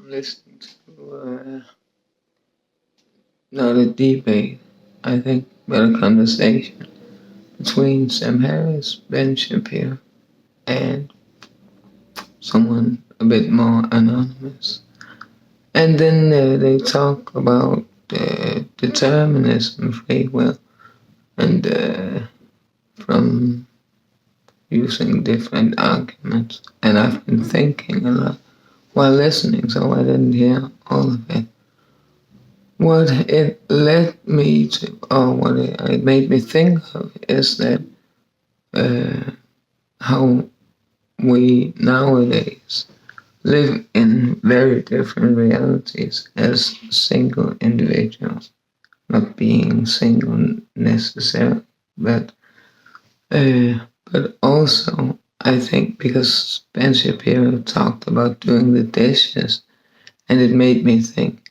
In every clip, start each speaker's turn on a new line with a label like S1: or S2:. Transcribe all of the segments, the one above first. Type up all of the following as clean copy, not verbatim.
S1: listening to not a debate, I think, but a conversation between Sam Harris, Ben Shapiro, and someone a bit more anonymous. And then they talk about determinism, free will, and from using different arguments. And I've been thinking a lot while listening, so I didn't hear all of it. What it led me to, or what it made me think of, is that how we nowadays live in very different realities as single individuals, not being single necessarily, but also I think because Ben Shapiro talked about doing the dishes, and it made me think,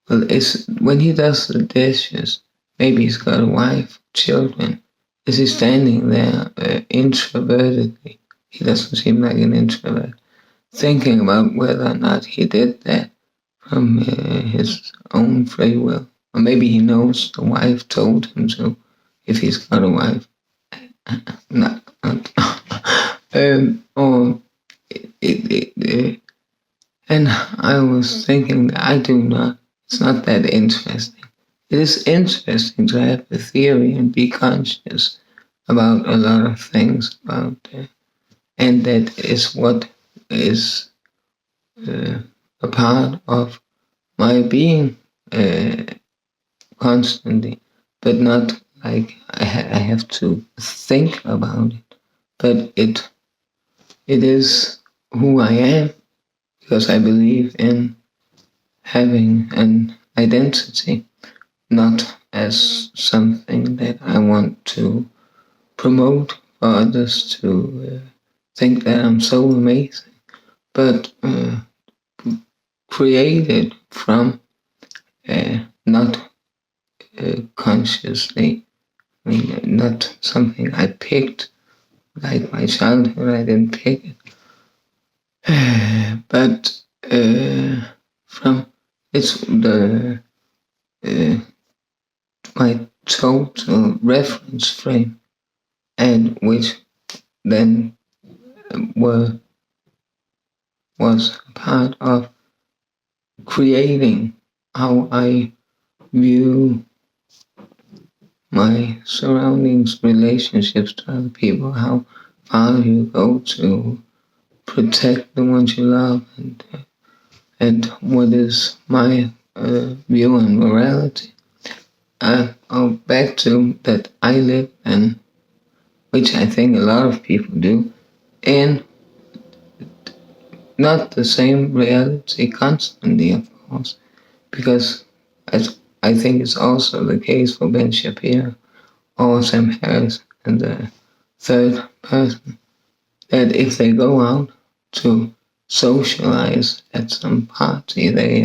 S1: well, is when he does the dishes, maybe he's got a wife, children. Is he standing there introvertedly? He doesn't seem like an introvert. Thinking about whether or not he did that from his own free will. Or maybe he knows the wife told him to, if he's got a wife. Not, or and I was thinking that I do not. It's not that interesting. It is interesting to have a theory and be conscious about a lot of things about, and that is what is a part of my being constantly, but not like I have to think about it, but it is who I am, because I believe in having an identity, not as something that I want to promote for others to think that I'm so amazing, but created from not consciously, I mean, not something I picked, like my childhood, I didn't pick it, but from it's the my total reference frame, and which then was a part of creating how I view my surroundings, relationships to other people, how far you go to protect the ones you love, and what is my view on morality. I'll back to that I live in, which I think a lot of people do, in not the same reality constantly, of course, because as I think it's also the case for Ben Shapiro or Sam Harris and the third person, that if they go out to socialize at some party, they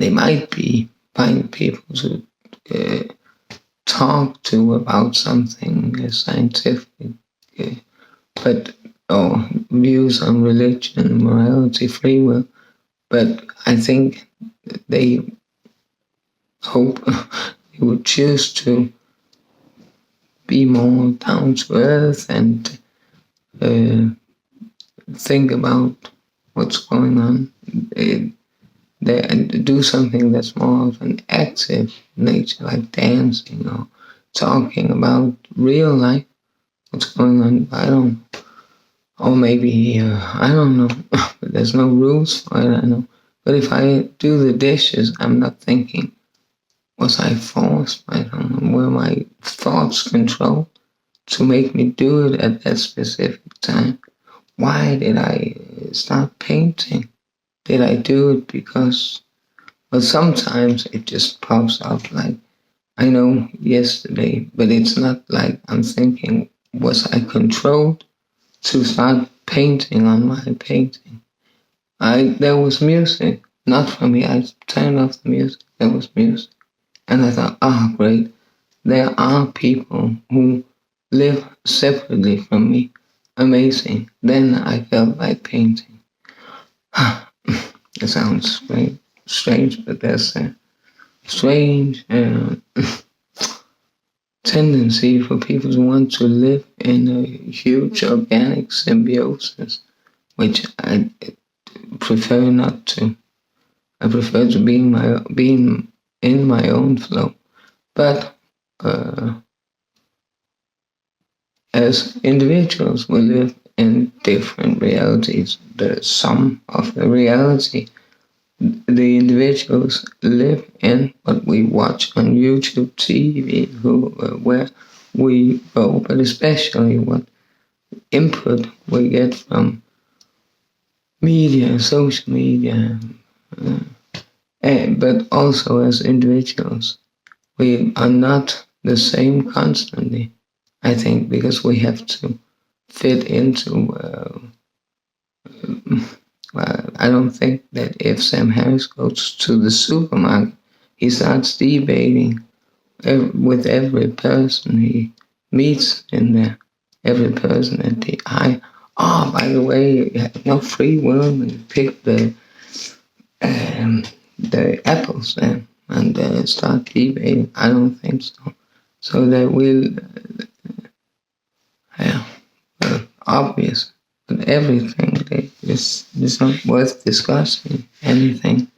S1: might be find people to talk to about something scientific, but or views on religion, morality, free will. But I think they hope they would choose to be more down to earth and think about what's going on there, and do something that's more of an active nature, like dancing or talking about real life, what's going on. Or maybe, I don't know, but there's no rules for it, I know. But if I do the dishes, I'm not thinking, was I forced? I don't know, were my thoughts controlled to make me do it at that specific time? Why did I start painting? Did I do it because, well, sometimes it just pops up, like, I know yesterday, but it's not like I'm thinking, was I controlled to start painting on my painting? There was music, not for me. I turned off the music, there was music. And I thought, great, there are people who live separately from me. Amazing. Then I felt like painting. It sounds strange, but there's a strange tendency for people to want to live in a huge organic symbiosis, which I prefer not to. I prefer to being in my own flow. But as individuals, we live in different realities. The sum of the reality the individuals live in what we watch on YouTube TV, where we go, but especially what input we get from media, social media, but also as individuals. We are not the same constantly, I think, because we have to fit into. I don't think that if Sam Harris goes to the supermarket, he starts debating with every person he meets in there, every person at the eye. Oh, by the way, you have no free will and pick the apples then and start debating. I don't think so. So that will, obvious. But everything is not worth discussing. Anything.